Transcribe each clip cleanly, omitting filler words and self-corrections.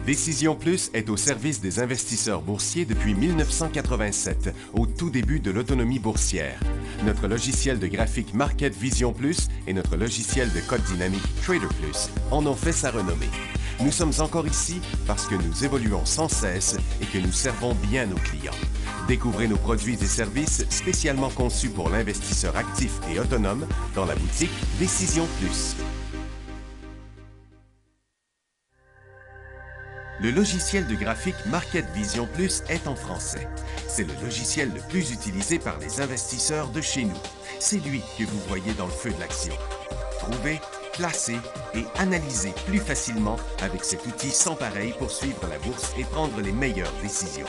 Décision Plus est au service des investisseurs boursiers depuis 1987, au tout début de l'autonomie boursière. Notre logiciel de graphique Market Vision Plus et notre logiciel de code dynamique Trader Plus en ont fait sa renommée. Nous sommes encore ici parce que nous évoluons sans cesse et que nous servons bien nos clients. Découvrez nos produits et services spécialement conçus pour l'investisseur actif et autonome dans la boutique Décision Plus. Le logiciel de graphique Market Vision Plus est en français. C'est le logiciel le plus utilisé par les investisseurs de chez nous. C'est lui que vous voyez dans le feu de l'action. Trouvez, classer et analyser plus facilement avec cet outil sans pareil pour suivre la bourse et prendre les meilleures décisions.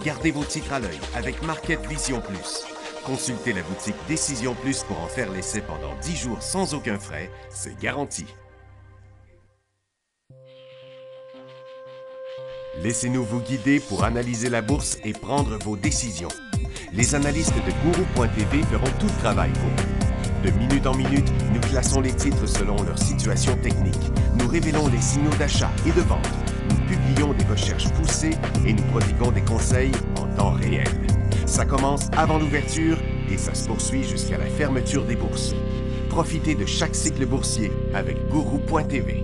Gardez vos titres à l'œil avec Market Vision Plus. Consultez la boutique Décision Plus pour en faire l'essai pendant 10 jours sans aucun frais, c'est garanti. Laissez-nous vous guider pour analyser la bourse et prendre vos décisions. Les analystes de Guru.tv feront tout le travail pour vous. De minute en minute, nous classons les titres selon leur situation technique. Nous révélons les signaux d'achat et de vente. Nous publions des recherches poussées et nous prodiguons des conseils en temps réel. Ça commence avant l'ouverture et ça se poursuit jusqu'à la fermeture des bourses. Profitez de chaque cycle boursier avec Guru.tv.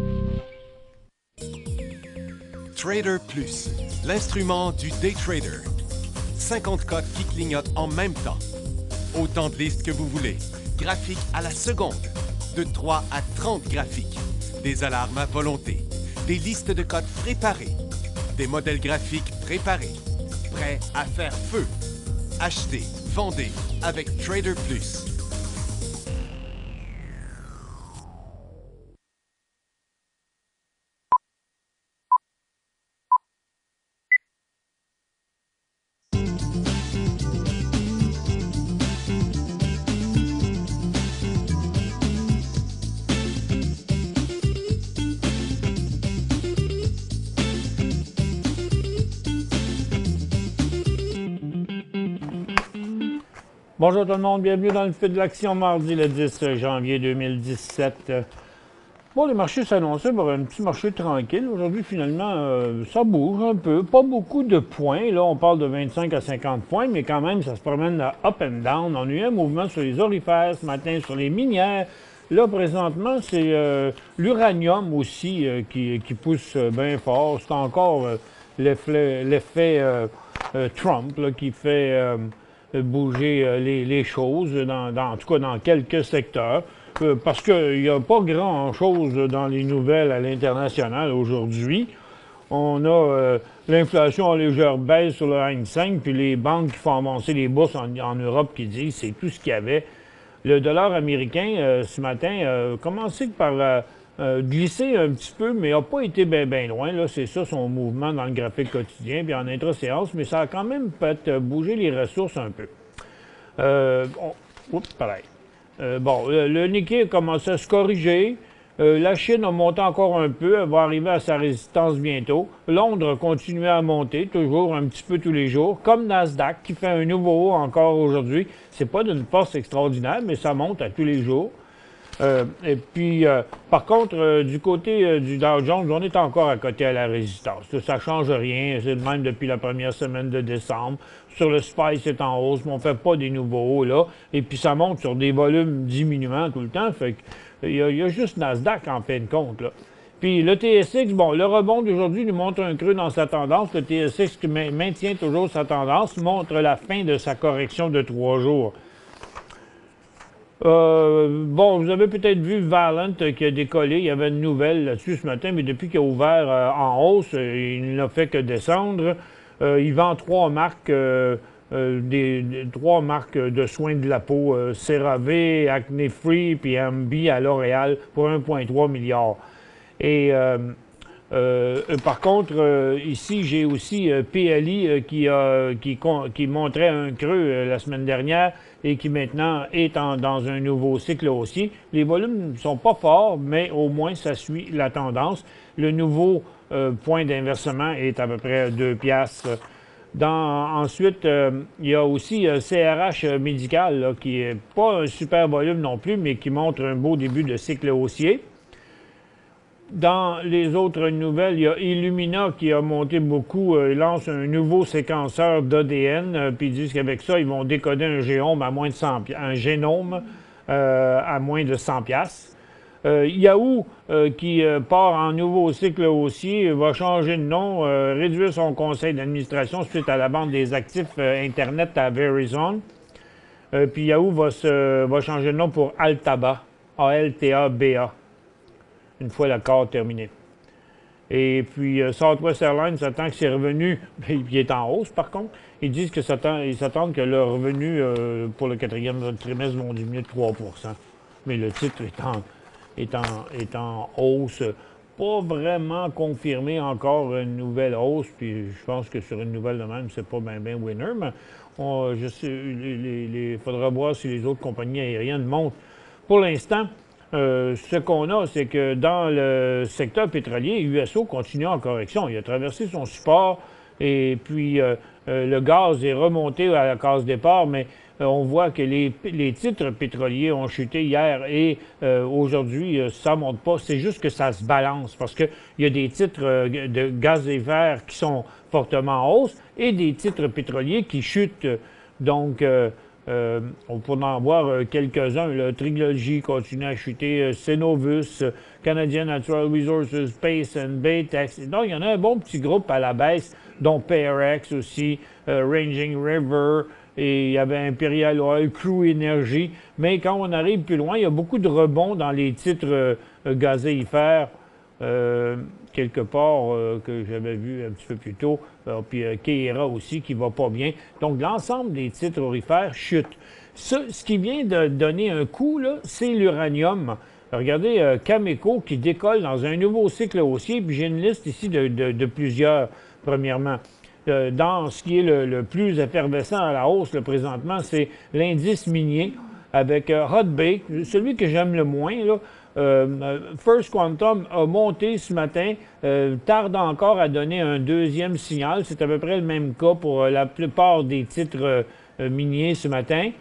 Trader Plus, l'instrument du day trader. 50 cotes qui clignotent en même temps. Autant de listes que vous voulez. Graphiques à la seconde. De 3 à 30 graphiques. Des alarmes à volonté. Des listes de cotes préparées. Des modèles graphiques préparés. Prêts à faire feu. Achetez, vendez avec Trader Plus. Bonjour tout le monde, bienvenue dans le feu de l'action mardi le 10 janvier 2017. Bon, les marchés s'annonçaient pour un petit marché tranquille. Aujourd'hui, finalement, ça bouge un peu. Pas beaucoup de points. Là, on parle de 25 à 50 points, mais quand même, ça se promène up and down. On a eu un mouvement sur les orifères ce matin, sur les minières. Là, présentement, c'est l'uranium aussi qui pousse bien fort. C'est encore l'effet Trump là, qui fait bouger les choses, en tout cas dans quelques secteurs, parce qu'il n'y a pas grand-chose dans les nouvelles à l'international aujourd'hui. On a l'inflation en légère baisse sur le Hang Seng, puis les banques qui font avancer les bourses en Europe qui disent c'est tout ce qu'il y avait. Le dollar américain, ce matin, a commencé par glisser un petit peu, mais n'a pas été bien loin. Là, c'est ça son mouvement dans le graphique quotidien, puis en intra-séance, mais ça a quand même peut-être bougé les ressources un peu. Pareil. Le Nikkei a commencé à se corriger. La Chine a monté encore un peu. Elle va arriver à sa résistance bientôt. Londres a continué à monter, toujours un petit peu tous les jours, comme Nasdaq, qui fait un nouveau haut encore aujourd'hui. C'est pas d'une force extraordinaire, mais ça monte à tous les jours. Et puis, par contre, du côté du Dow Jones, on est encore à côté à la résistance. Ça ne change rien. C'est le même depuis la première semaine de décembre. Sur le SPY, c'est en hausse, mais on ne fait pas des nouveaux hauts, là. Et puis, ça monte sur des volumes diminuants tout le temps. Fait qu'il y a juste Nasdaq, en fin de compte, là. Puis, le TSX, bon, le rebond d'aujourd'hui nous montre un creux dans sa tendance. Le TSX qui maintient toujours sa tendance montre la fin de sa correction de 3 jours. Vous avez peut-être vu Valent qui a décollé. Il y avait une nouvelle là-dessus ce matin, mais depuis qu'il a ouvert en hausse, il n'a fait que descendre. Il vend 3 marques, 3 marques de soins de la peau, CeraVe, Acne Free, puis MB à L'Oréal pour 1,3 milliard. Et par contre, ici, j'ai aussi PLI qui montrait un creux la semaine dernière et qui maintenant est dans un nouveau cycle haussier. Les volumes ne sont pas forts, mais au moins ça suit la tendance. Le nouveau point d'inversement est à peu près 2 piastres. Ensuite, il y a aussi CRH Médical, là, qui n'est pas un super volume non plus, mais qui montre un beau début de cycle haussier. Dans les autres nouvelles, il y a Illumina qui a monté beaucoup. Ils lancent un nouveau séquenceur d'ADN. Puis ils disent qu'avec ça, ils vont décoder un génome à moins de 100 un génome à moins de 100 piastres. Yahoo, qui part en nouveau cycle haussier, va changer de nom, réduire son conseil d'administration suite à la vente des actifs Internet à Verizon. Puis Yahoo va changer de nom pour Altaba, A-L-T-A-B-A, une fois l'accord terminé. Et puis Southwest Airlines s'attend que ses revenus, il est en hausse par contre, ils disent qu'ils s'attendent que leurs revenus pour le quatrième trimestre vont diminuer de 3 %. Mais le titre est en hausse, pas vraiment confirmé encore une nouvelle hausse, puis je pense que sur une nouvelle de même, c'est pas bien winner, mais il faudra voir si les autres compagnies aériennes montent. Pour l'instant, ce qu'on a, c'est que dans le secteur pétrolier, USO continue en correction. Il a traversé son support et puis le gaz est remonté à la case départ, mais on voit que les titres pétroliers ont chuté hier et aujourd'hui, ça ne monte pas. C'est juste que ça se balance parce qu'il y a des titres de gaz et fer qui sont fortement en hausse et des titres pétroliers qui chutent. Donc, on pourrait en voir quelques-uns. Le Trilogy continue à chuter, Cenovus, Canadian Natural Resources, Space and Baytex. Donc, il y en a un bon petit groupe à la baisse, dont PRX aussi, Ranging River, et il y avait Imperial Oil, Crew Energy. Mais quand on arrive plus loin, il y a beaucoup de rebonds dans les titres gazéifères. Quelque part que j'avais vu un petit peu plus tôt, puis Keyera aussi qui va pas bien. Donc l'ensemble des titres aurifères chutent. Ce qui vient de donner un coup, là, c'est l'uranium. Regardez Cameco qui décolle dans un nouveau cycle haussier, puis j'ai une liste ici de plusieurs, premièrement. Dans ce qui est le plus effervescent à la hausse là, présentement, c'est l'indice minier avec Hudbay, celui que j'aime le moins, là. First Quantum a monté ce matin, tarde encore à donner un deuxième signal. C'est à peu près le même cas pour la plupart des titres miniers ce matin.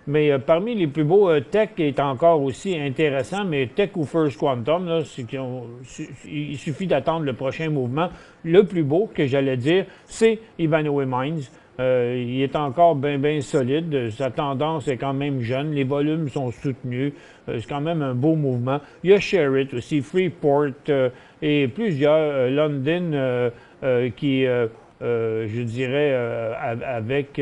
Mais parmi les plus beaux, Tech est encore aussi intéressant, mais Tech ou First Quantum, là, il suffit d'attendre le prochain mouvement. Le plus beau, que j'allais dire, c'est Ivanhoe Mines. Il est encore bien solide. Sa tendance est quand même jeune. Les volumes sont soutenus. C'est quand même un beau mouvement. Il y a Sherritt aussi, Freeport et plusieurs. London qui, je dirais, avec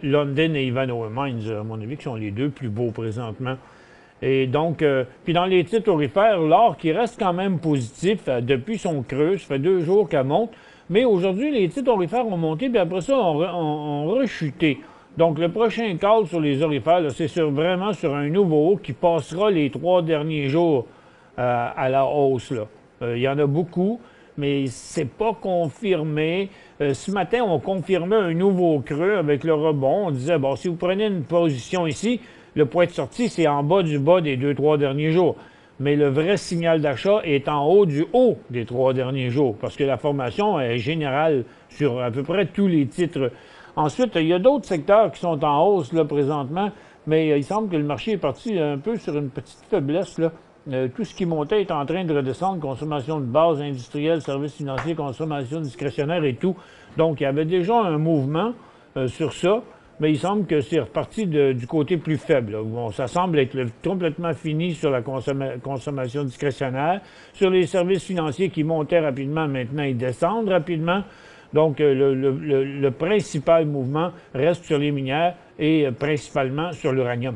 London et Ivanhoe Mines, à mon avis, qui sont les deux plus beaux présentement. Et donc, puis dans les titres aurifères, l'or qui reste quand même positif depuis son creux, ça fait 2 jours qu'elle monte. Mais aujourd'hui, les titres aurifères ont monté, puis après ça, ont rechuté. Donc, le prochain call sur les aurifères, c'est vraiment sur un nouveau haut qui passera les 3 derniers jours à la hausse, là. Il y en a beaucoup, mais c'est pas confirmé. Ce matin, on confirmait un nouveau creux avec le rebond. On disait, bon, si vous prenez une position ici, le point de sortie, c'est en bas du bas des 2-3 derniers jours. Mais le vrai signal d'achat est en haut du haut des 3 derniers jours, parce que la formation est générale sur à peu près tous les titres. Ensuite, il y a d'autres secteurs qui sont en hausse là, présentement, mais il semble que le marché est parti un peu sur une petite faiblesse, là. Tout ce qui montait est en train de redescendre, consommation de base, industrielle, services financiers, consommation discrétionnaire et tout. Donc, il y avait déjà un mouvement sur ça, mais il semble que c'est reparti du côté plus faible. Bon, ça semble être complètement fini sur la consommation discrétionnaire. Sur les services financiers qui montaient rapidement, maintenant, ils descendent rapidement. Donc, le principal mouvement reste sur les minières et principalement sur l'uranium.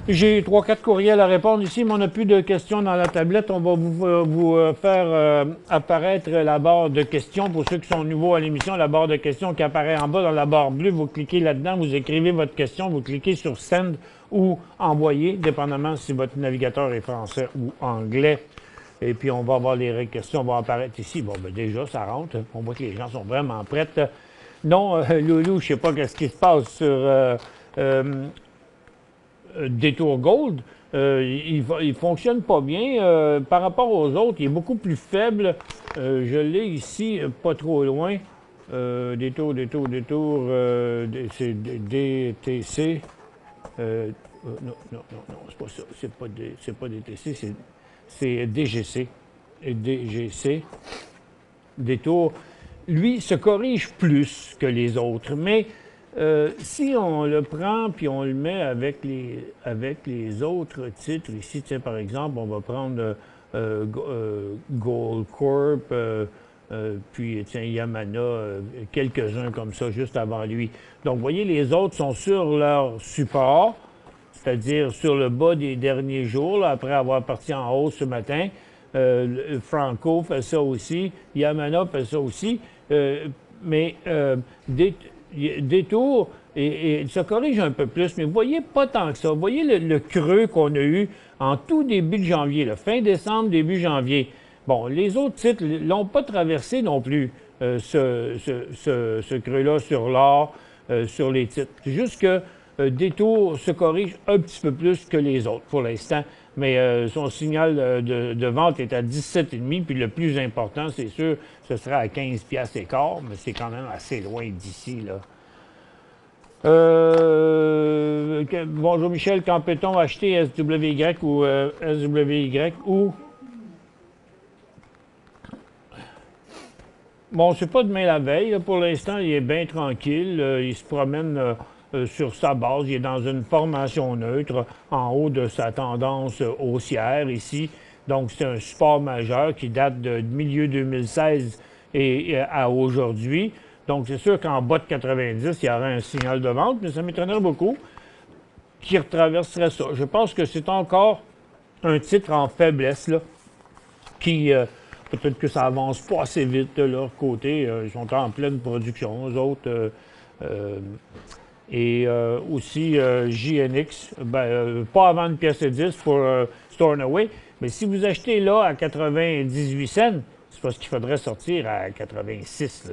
J'ai 3-4 courriels à répondre ici, mais on n'a plus de questions dans la tablette. On va vous faire apparaître la barre de questions. Pour ceux qui sont nouveaux à l'émission, la barre de questions qui apparaît en bas dans la barre bleue, vous cliquez là-dedans, vous écrivez votre question, vous cliquez sur « Send » ou « Envoyer », dépendamment si votre navigateur est français ou anglais. Et puis, on va avoir les questions vont apparaître ici. Bon, ben déjà, ça rentre. On voit que les gens sont vraiment prêts. Non, Loulou, je ne sais pas ce qui se passe sur... Détour Gold, il fonctionne pas bien. Par rapport aux autres, il est beaucoup plus faible. Je l'ai ici, pas trop loin. Détour, c'est DTC. Non, c'est pas ça. C'est pas DTC, c'est DGC. DGC. Détour. Lui se corrige plus que les autres, mais si on le prend puis on le met avec les autres titres, ici, tiens, par exemple, on va prendre Gold Corp, puis tiens, Yamana, quelques-uns comme ça, juste avant lui. Donc, vous voyez, les autres sont sur leur support, c'est-à-dire sur le bas des derniers jours, là, après avoir parti en hausse ce matin. Franco fait ça aussi, Yamana fait ça aussi, mais Détour et se corrige un peu plus, mais vous voyez pas tant que ça. Vous voyez le creux qu'on a eu en tout début de janvier, là, fin décembre, début janvier. Bon, les autres titres ne l'ont pas traversé non plus, ce creux-là sur l'or, sur les titres. C'est juste que Détour se corrige un petit peu plus que les autres pour l'instant. Mais son signal de vente est à 17,5, puis le plus important, c'est sûr, ce sera à 15 piastres et quart, mais c'est quand même assez loin d'ici, là. Bonjour Michel, quand peut-on acheter SWY ou SWY ou... Bon, c'est pas demain la veille, là, pour l'instant, il est bien tranquille, il se promène... sur sa base, il est dans une formation neutre en haut de sa tendance haussière ici. Donc, c'est un support majeur qui date de milieu 2016 et à aujourd'hui. Donc, c'est sûr qu'en bas de 90, il y aurait un signal de vente, mais ça m'étonnerait beaucoup qu'il retraverserait ça. Je pense que c'est encore un titre en faiblesse, là, qui... peut-être que ça avance pas assez vite de leur côté. Ils sont en pleine production, eux autres. Et aussi JNX, pas avant une pièce de 10 pour Stornoway, mais si vous achetez là à 98 cents, c'est parce qu'il faudrait sortir à 86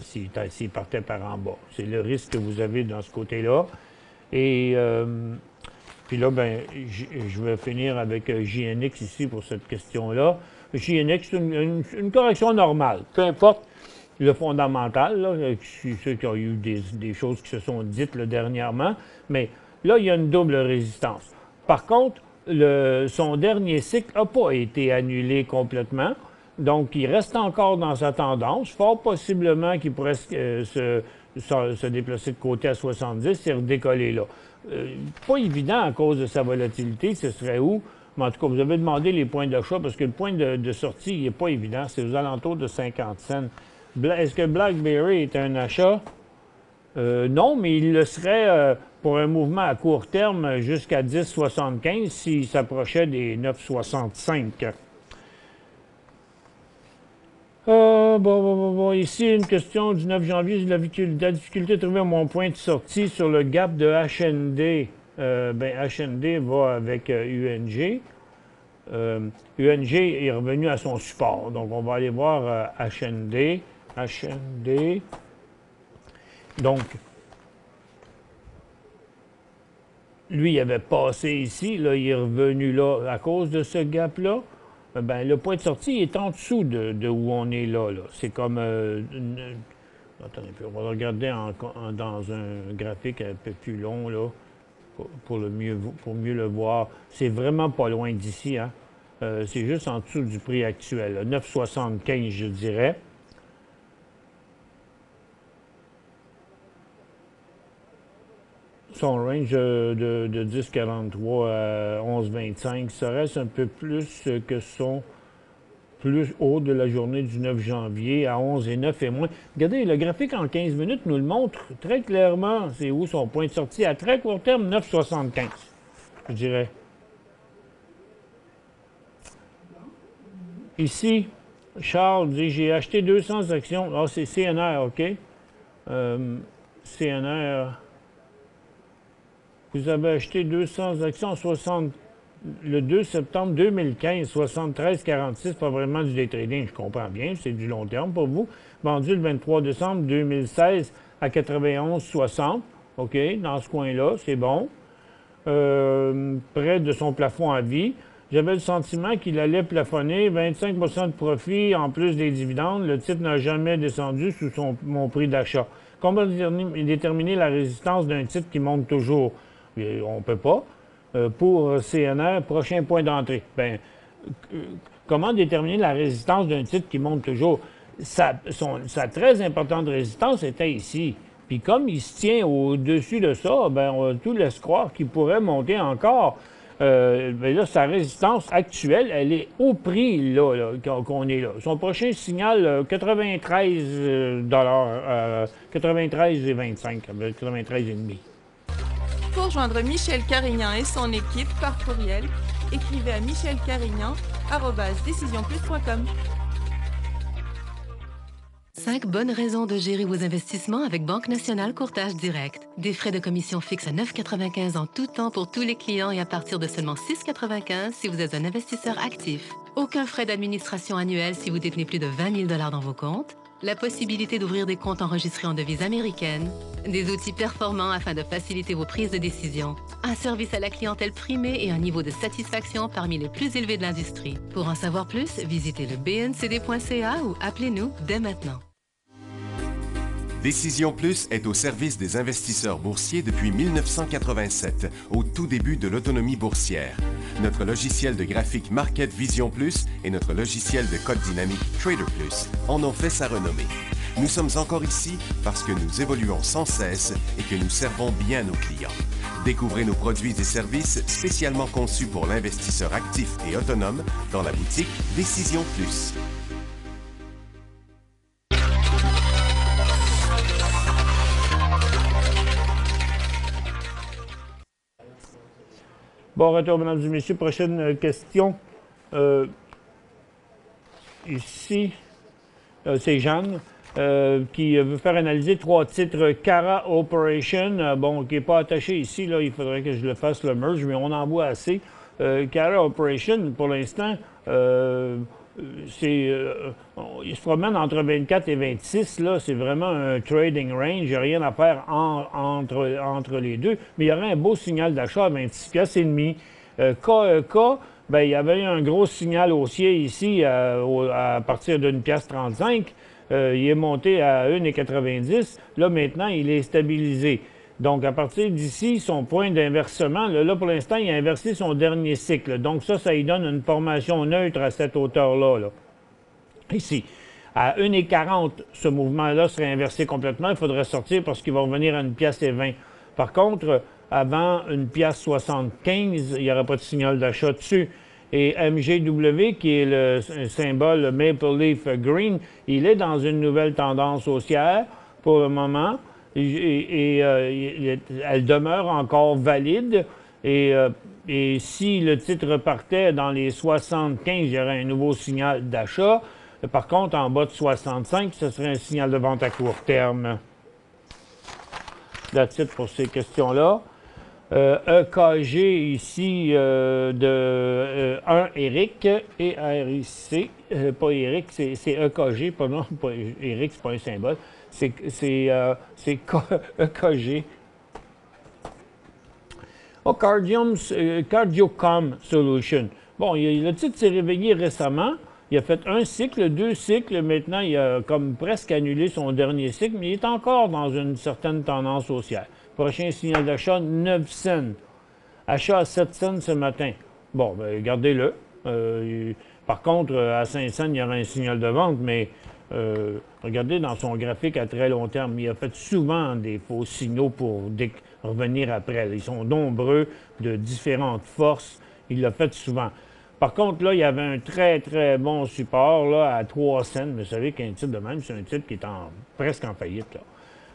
s'il partait par en bas. C'est le risque que vous avez dans ce côté-là. Et puis là, je vais finir avec JNX ici pour cette question-là. JNX, c'est une correction normale, peu importe le fondamental, là, ceux qui ont eu des choses qui se sont dites là, dernièrement, mais là, il y a une double résistance. Par contre, son dernier cycle n'a pas été annulé complètement, donc il reste encore dans sa tendance, fort possiblement qu'il pourrait se déplacer de côté à 70 et redécoller là. Pas évident à cause de sa volatilité, ce serait où? Mais en tout cas, vous avez demandé les points d'achat parce que le point de sortie, il n'est pas évident, c'est aux alentours de 50 cents. Est-ce que BlackBerry est un achat? Non, mais il le serait pour un mouvement à court terme jusqu'à 10,75 s'il s'approchait des 9,65. Ici, une question du 9 janvier. J'ai de la difficulté à trouver mon point de sortie sur le gap de HND. HND va avec UNG. UNG est revenu à son support. Donc, on va aller voir HND. HND. Donc, lui, il avait passé ici, là, il est revenu là à cause de ce gap-là. Le point de sortie est en dessous de où on est là. C'est comme... attendez un peu, on va regarder dans un graphique un peu plus long, là, pour mieux le voir. C'est vraiment pas loin d'ici, hein. C'est juste en dessous du prix actuel, 9,75, je dirais. Son range de 10,43 à 11,25 serait un peu plus que son plus haut de la journée du 9 janvier à 11,9 et moins. Regardez, le graphique en 15 minutes nous le montre très clairement. C'est où son point de sortie à très court terme, 9,75, je dirais. Ici, Charles dit, j'ai acheté 200 actions. Ah, c'est CNR, OK. CNR... Vous avez acheté 200 actions le 2 septembre 2015, 73,46, pas vraiment du day trading, je comprends bien, c'est du long terme pour vous. Vendu le 23 décembre 2016 à 91,60, OK, dans ce coin-là, c'est bon. Près de son plafond à vie. J'avais le sentiment qu'il allait plafonner 25 de profit en plus des dividendes. Le titre n'a jamais descendu sous mon prix d'achat. Comment déterminer la résistance d'un titre qui monte toujours? On ne peut pas. Pour CNR, prochain point d'entrée. Bien, comment déterminer la résistance d'un titre qui monte toujours? Sa très importante résistance était ici. Puis comme il se tient au-dessus de ça, bien, on tout laisse croire qu'il pourrait monter encore. Bien là, sa résistance actuelle, elle est au prix là qu'on est là. Son prochain signal, 93 93,25, 93,5. Pour joindre Michel Carignan et son équipe par courriel, écrivez à michelcarignan@decisionplus.com. 5 bonnes raisons de gérer vos investissements avec Banque Nationale Courtage Direct. Des frais de commission fixes à 9,95 en tout temps pour tous les clients et à partir de seulement 6,95 si vous êtes un investisseur actif. Aucun frais d'administration annuel si vous détenez plus de 20 000 $ dans vos comptes. La possibilité d'ouvrir des comptes enregistrés en devise américaine. Des outils performants afin de faciliter vos prises de décision. Un service à la clientèle primé et un niveau de satisfaction parmi les plus élevés de l'industrie. Pour en savoir plus, visitez le bncd.ca ou appelez-nous dès maintenant. Décision Plus est au service des investisseurs boursiers depuis 1987, au tout début de l'autonomie boursière. Notre logiciel de graphique Market Vision Plus et notre logiciel de code dynamique Trader Plus en ont fait sa renommée. Nous sommes encore ici parce que nous évoluons sans cesse et que nous servons bien nos clients. Découvrez nos produits et services spécialement conçus pour l'investisseur actif et autonome dans la boutique Décision Plus. Bon retour, mesdames et messieurs. Prochaine question. Ici, c'est Jeanne qui veut faire analyser 3 titres Cara Operation. Bon, qui n'est pas attaché ici, là, il faudrait que je le fasse le merge, mais on en voit assez. Cara Operation, pour l'instant, il se promène entre 24 et 26. Là, c'est vraiment un trading range. Il n'y a rien à faire entre les deux. Mais il y aurait un beau signal d'achat à 26,5 KEK, bien, il y avait eu un gros signal haussier ici à partir d'une pièce 35. Il est monté à 1,90. Là, maintenant, il est stabilisé. Donc, à partir d'ici, son point d'inversement, là, pour l'instant, il a inversé son dernier cycle. Donc, ça lui donne une formation neutre à cette hauteur-là. Là. Ici. À 1,40, ce mouvement-là serait inversé complètement. Il faudrait sortir parce qu'il va revenir à 1,20 $. Par contre, avant 1,75 $, il n'y aura pas de signal d'achat dessus. Et MGW, qui est le symbole Maple Leaf Green, il est dans une nouvelle tendance haussière pour le moment. Elle demeure encore valide. Et si le titre repartait dans les 75, il y aurait un nouveau signal d'achat. Par contre, en bas de 65, ce serait un signal de vente à court terme. That's it pour ces questions-là. EKG ici de 1 Eric et RIC, pas Eric, c'est EKG, pas non, pas Eric, c'est pas un symbole, c'est EKG. Oh, Cardiocom Solution. Bon, le titre s'est réveillé récemment. Il a fait un cycle, 2 cycles. Maintenant, il a comme presque annulé son dernier cycle, mais il est encore dans une certaine tendance haussière. Prochain signal d'achat, 9 cents. Achat à 7 cents ce matin. Bon, bien, gardez-le. Par contre, à 5 cents, il y aura un signal de vente, mais regardez dans son graphique à très long terme, il a fait souvent des faux signaux pour revenir après. Ils sont nombreux, de différentes forces. Il l'a fait souvent. Par contre, là, il y avait un très, très bon support là, à 3 cents. Vous savez qu'un titre de même, c'est un titre qui est presque en faillite. Là.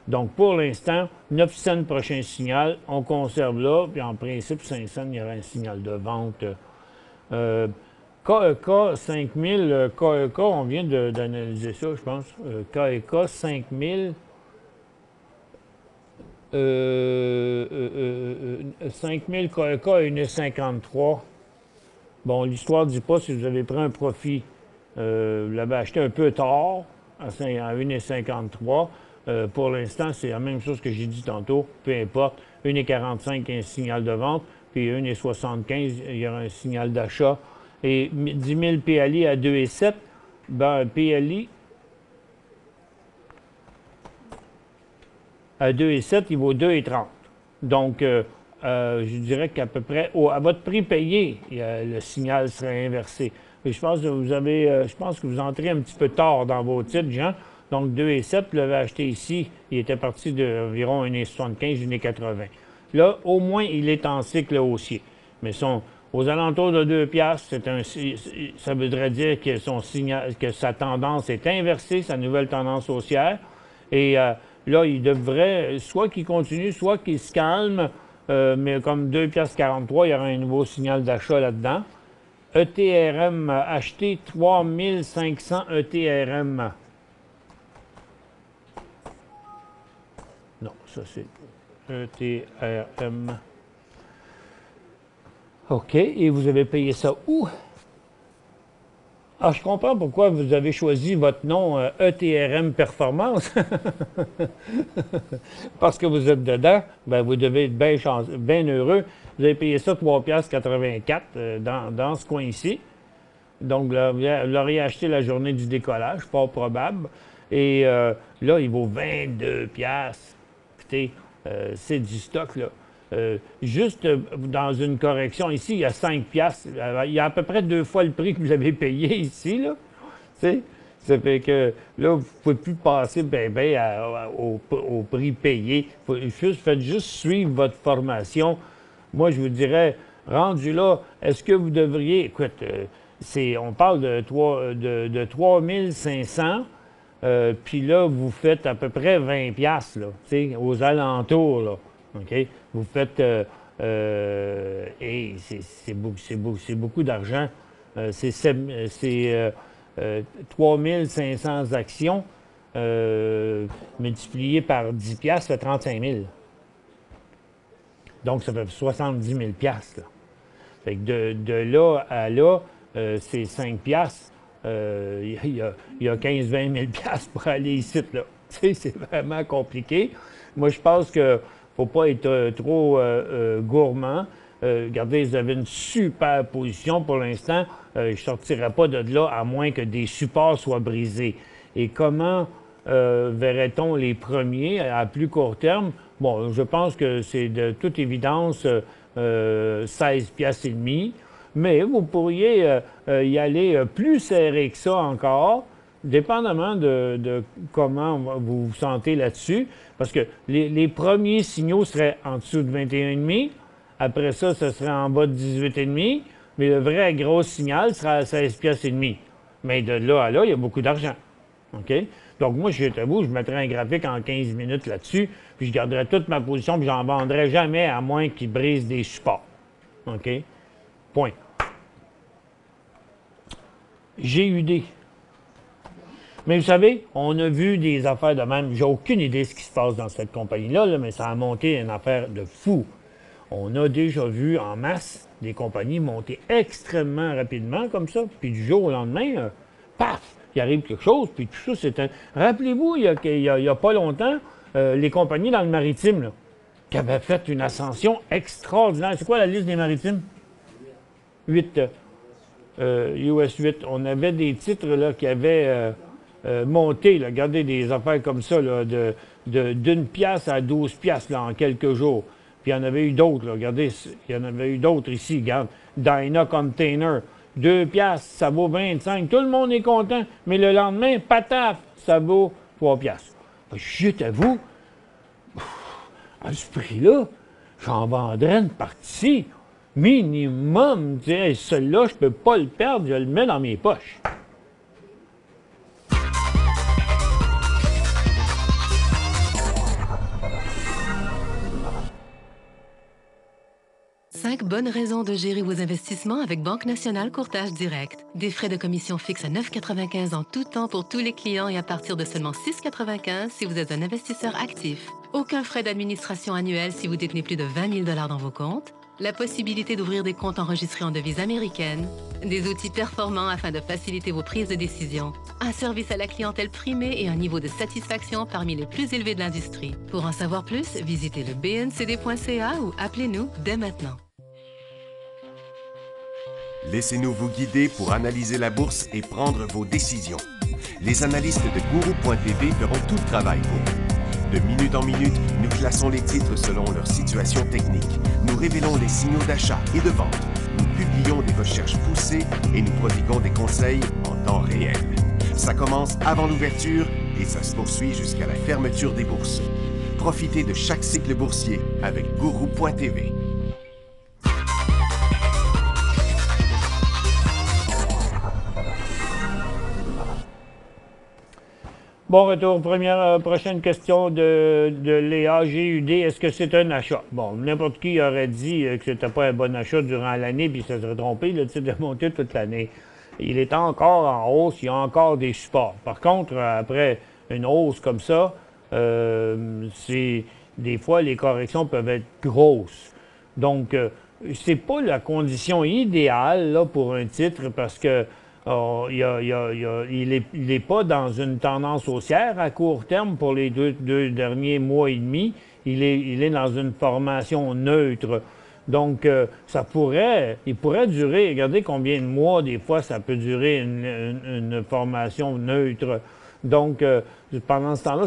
Donc, pour l'instant, 9 cents prochain signal, on conserve là, puis en principe, 5 cents, il y aura un signal de vente. KEK 5000, KEK, on vient d'analyser ça, je pense. KEK 5000, 5000 KEK à 1,53. Bon, l'histoire ne dit pas si vous avez pris un profit. Vous l'avez acheté un peu tard, à 1,53. Pour l'instant, c'est la même chose que j'ai dit tantôt. Peu importe. 1,45, un signal de vente. puis 1,75, il y aura un signal d'achat. Et 10 000 PLI à 2,7, ben, PLI à 2,7, il vaut 2,30. Donc, je dirais qu'à peu près, à votre prix payé, le signal serait inversé. Et je pense que vous entrez un petit peu tard dans vos titres, Jean. Donc, 2,7, vous l'avez acheté ici, il était parti d'environ 1,75, 1,80. Là, au moins, il est en cycle haussier. Mais aux alentours de 2 piastres, ça voudrait dire que sa tendance est inversée, sa nouvelle tendance haussière. Et là, il devrait, soit qu'il continue, soit qu'il se calme, mais comme 2,43 piastres, il y aura un nouveau signal d'achat là-dedans. ETRM, acheté 3500 ETRM. Non, ça c'est ETRM. OK, et vous avez payé ça où? Ah, je comprends pourquoi vous avez choisi votre nom ETRM Performance. Parce que vous êtes dedans, ben, vous devez être bien heureux. Vous avez payé ça 3,84 $ dans ce coin-ci. Donc, vous l'auriez acheté la journée du décollage, fort probable. Et là, il vaut 22 $. Écoutez, c'est du stock, là. Juste dans une correction, ici, il y a 5 $. Il y a à peu près 2 fois le prix que vous avez payé ici, là. T'sais, ça fait que là, vous ne pouvez plus passer au prix payé. Faites juste suivre votre formation. Moi, je vous dirais, rendu là, est-ce que vous devriez... Écoute, on parle de 3 500, puis là, vous faites à peu près 20 $, là, aux alentours, là. OK? Vous faites... et c'est beaucoup d'argent. C'est 3 500 actions multipliées par 10 $, ça fait 35 000. Donc, ça fait 70 000 $. Là. Fait que de là à là, c'est 5 $. Il y a 15-20 000 $ pour aller ici. Là. C'est vraiment compliqué. Moi, je pense qu'il ne faut pas être trop gourmand. Regardez, vous avez une super position pour l'instant. Je ne sortirai pas de là à moins que des supports soient brisés. Et comment verrait-on les premiers à plus court terme? Bon, je pense que c'est de toute évidence 16 piastres et demi, mais vous pourriez y aller plus serré que ça encore, dépendamment de comment vous vous sentez là-dessus, parce que les premiers signaux seraient en dessous de 21,5, après ça, ce serait en bas de 18,5, mais le vrai gros signal sera à 16 piastres et demi. Mais de là à là, il y a beaucoup d'argent. OK? Donc, moi, si j'étais vous, je mettrais un graphique en 15 minutes là-dessus, puis je garderais toute ma position, puis j'en vendrais jamais à moins qu'il brise des supports. OK? Point. GUD. Mais vous savez, on a vu des affaires de même. J'ai aucune idée de ce qui se passe dans cette compagnie-là, là, mais ça a monté une affaire de fou. On a déjà vu en masse des compagnies monter extrêmement rapidement comme ça, puis du jour au lendemain, paf! Il arrive quelque chose, puis tout ça, c'est un... Rappelez-vous, il y a pas longtemps, les compagnies dans le maritime, là, qui avaient fait une ascension extraordinaire. C'est quoi la liste des maritimes? 8. US 8. On avait des titres là, qui avaient monté, là, regardez des affaires comme ça, là, d'une piastre à 12 piastres là, en quelques jours. Puis il y en avait eu d'autres, regardez, il y en avait eu d'autres ici, regarde. Dyna Container. 2 piastres, ça vaut 25. Tout le monde est content. Mais le lendemain, pataf, ça vaut 3 piastres. Je t'avoue, à ce prix-là, j'en vendrais une partie. Minimum. Celui-là, je ne peux pas le perdre, je le mets dans mes poches. Bonnes raisons de gérer vos investissements avec Banque Nationale Courtage Direct. Des frais de commission fixes à 9,95 en tout temps pour tous les clients et à partir de seulement 6,95 si vous êtes un investisseur actif. Aucun frais d'administration annuel si vous détenez plus de 20 000 $ dans vos comptes. La possibilité d'ouvrir des comptes enregistrés en devise américaine. Des outils performants afin de faciliter vos prises de décision. Un service à la clientèle primé et un niveau de satisfaction parmi les plus élevés de l'industrie. Pour en savoir plus, visitez le bncd.ca ou appelez-nous dès maintenant. Laissez-nous vous guider pour analyser la bourse et prendre vos décisions. Les analystes de Gourou.tv feront tout le travail pour vous. De minute en minute, nous classons les titres selon leur situation technique. Nous révélons les signaux d'achat et de vente. Nous publions des recherches poussées et nous prodiguons des conseils en temps réel. Ça commence avant l'ouverture et ça se poursuit jusqu'à la fermeture des bourses. Profitez de chaque cycle boursier avec Gourou.tv. Bon retour, prochaine question de Léa GUD. Est-ce que c'est un achat? Bon, n'importe qui aurait dit que c'était pas un bon achat durant l'année, puis ça serait trompé, le titre a monté toute l'année. Il est encore en hausse, il y a encore des supports. Par contre, après une hausse comme ça, des fois, les corrections peuvent être grosses. Donc, c'est pas la condition idéale là, pour un titre parce que il n'est pas dans une tendance haussière à court terme pour les deux derniers mois et demi. Il est dans une formation neutre. Donc, il pourrait durer, regardez combien de mois, des fois, ça peut durer une formation neutre. Donc, pendant ce temps-là,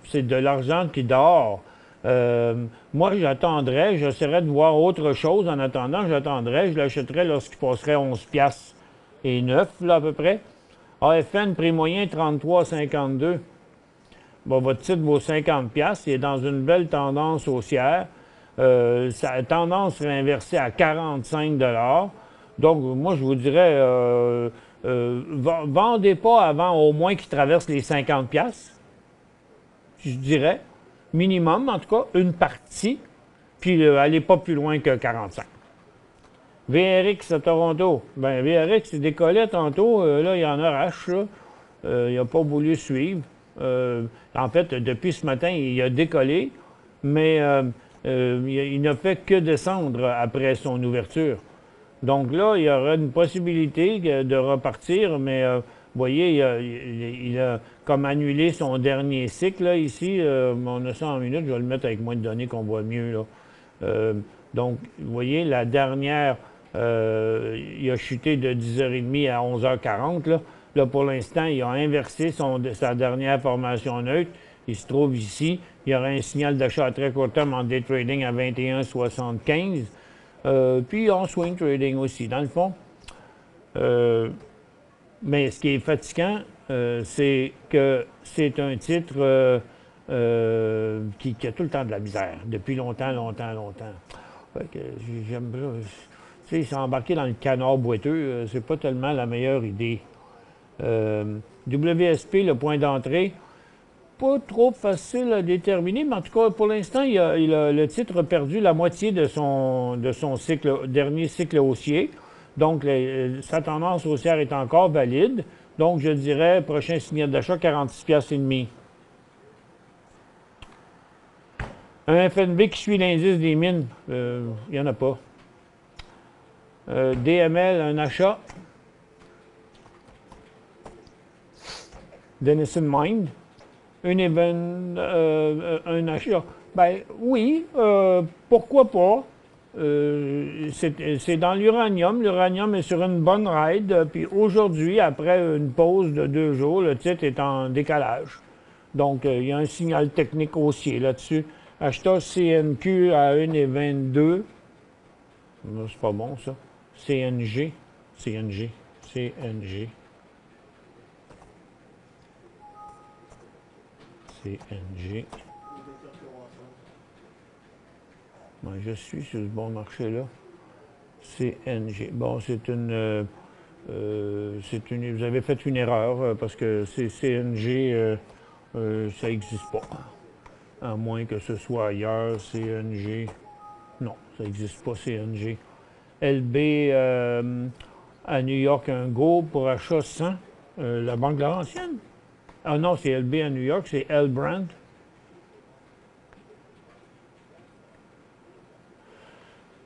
c'est de l'argent qui dort. Moi, j'essaierais de voir autre chose en attendant. Je l'achèterais lorsqu'il passerait 11 piastres et 9, là, à peu près. AFN, prix moyen, 33,52. Bon, votre titre vaut 50 piastres. Il est dans une belle tendance haussière. Sa tendance serait inversée à 45 $. Donc, moi, je vous dirais, vendez pas avant au moins qu'il traverse les 50 piastres. Je dirais. Minimum, en tout cas, une partie. Puis, allez pas plus loin que 45. VRX à Toronto. Bien, VRX, il décollait tantôt. Là, il en arrache, là. Il n'a pas voulu suivre. En fait, depuis ce matin, il a décollé, mais il n'a fait que descendre après son ouverture. Donc là, il y aura une possibilité de repartir, mais vous voyez, il a comme annulé son dernier cycle, là, ici. On a ça en minutes, je vais le mettre avec moins de données qu'on voit mieux, là. Donc, vous voyez, la dernière... il a chuté de 10h30 à 11h40. Là, pour l'instant, il a inversé sa dernière formation neutre. Il se trouve ici. Il y aura un signal d'achat à très court terme en day trading à 21,75. Puis en swing trading aussi, dans le fond. Mais ce qui est fatigant, c'est que c'est un titre qui a tout le temps de la misère, depuis longtemps. Fait que j'aime pas. Tu sais, s'embarquer dans le canard boiteux, c'est pas tellement la meilleure idée. WSP, le point d'entrée, pas trop facile à déterminer, mais en tout cas, pour l'instant, le titre a perdu la moitié de son dernier cycle haussier. Donc, sa tendance haussière est encore valide. Donc, je dirais, prochain signal d'achat, 46,5 $. Un FNB qui suit l'indice des mines, il n'y en a pas. DML, un achat. Denison Mine, un achat. Ben oui, pourquoi pas. C'est dans l'uranium. L'uranium est sur une bonne ride. Puis aujourd'hui, après une pause de 2 jours, le titre est en décalage. Donc, il y a un signal technique haussier là-dessus. Achat CNQ à 1,22. C'est pas bon, ça. CNG. Bon, je suis sur le bon marché, là. CNG. Bon, vous avez fait une erreur parce que CNG, ça n'existe pas. À moins que ce soit ailleurs, CNG. Non, ça n'existe pas, CNG. LB à New York, un go pour achat 100. La Banque Laurentienne. Ah non, c'est LB à New York, c'est L-Brand.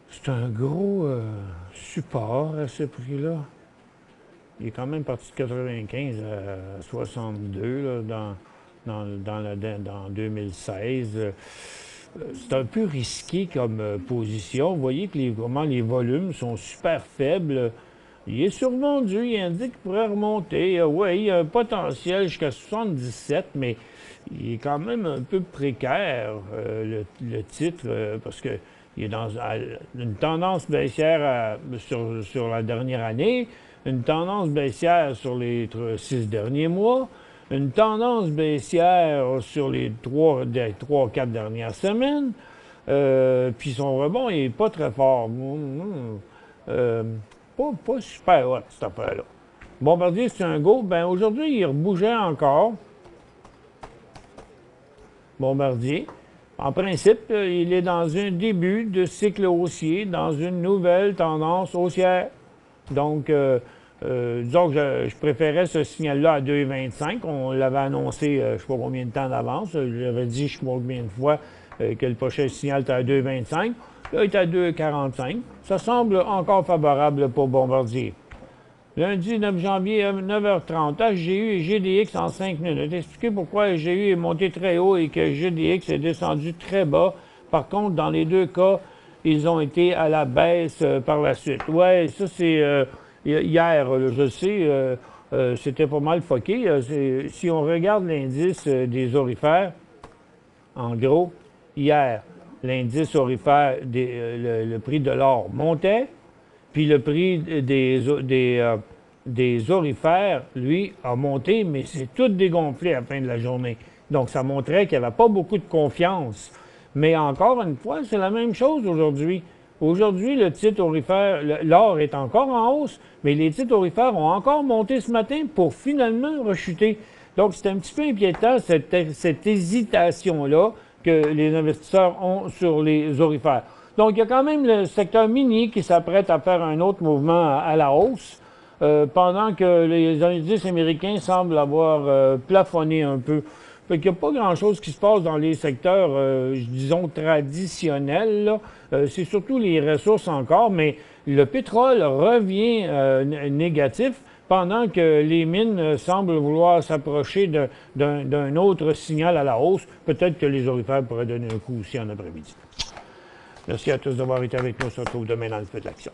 C'est un gros support à ce prix-là. Il est quand même parti de 95 à 62 là, dans 2016. c'est un peu risqué comme position. Vous voyez que comment les volumes sont super faibles. Il est survendu, il indique qu'il pourrait remonter. Oui, il y a un potentiel jusqu'à 77, mais il est quand même un peu précaire, le titre, parce qu'il est dans une tendance baissière sur la dernière année, une tendance baissière sur les 6 derniers mois, une tendance baissière sur les 3-4 dernières semaines, puis son rebond n'est pas très fort. Pas super hot, cette affaire-là. Bombardier, c'est un go. Ben aujourd'hui, il rebougeait encore. Bombardier. En principe, il est dans un début de cycle haussier, dans une nouvelle tendance haussière. Donc, disons que je préférais ce signal-là à 2,25. On l'avait annoncé, je ne sais pas combien de temps d'avance. J'avais dit, je ne sais pas combien de fois, que le prochain signal était à 2,25. Là, il est à 2,45. Ça semble encore favorable pour Bombardier. Lundi 9 janvier à 9h30, HGU et GDX en 5 minutes. Expliquez pourquoi HGU est monté très haut et que GDX est descendu très bas. Par contre, dans les deux cas, ils ont été à la baisse par la suite. Ouais, ça c'est hier, je sais, c'était pas mal foqué. Si on regarde l'indice des aurifères, en gros, hier, l'indice aurifère, le prix de l'or montait, puis le prix des aurifères, lui, a monté, mais c'est tout dégonflé à la fin de la journée. Donc, ça montrait qu'il n'y avait pas beaucoup de confiance. Mais encore une fois, c'est la même chose aujourd'hui. Aujourd'hui, le titre aurifère, l'or est encore en hausse, mais les titres aurifères ont encore monté ce matin pour finalement rechuter. Donc, c'est un petit peu inquiétant, cette hésitation-là que les investisseurs ont sur les aurifères. Donc, il y a quand même le secteur minier qui s'apprête à faire un autre mouvement à la hausse, pendant que les indices américains semblent avoir plafonné un peu. Fait qu'il n'y a pas grand-chose qui se passe dans les secteurs, disons, traditionnels, là. C'est surtout les ressources encore, mais le pétrole revient négatif, pendant que les mines semblent vouloir s'approcher d'un autre signal à la hausse. Peut-être que les aurifères pourraient donner un coup aussi en après-midi. Merci à tous d'avoir été avec nous. On se retrouve demain dans le feu de l'action.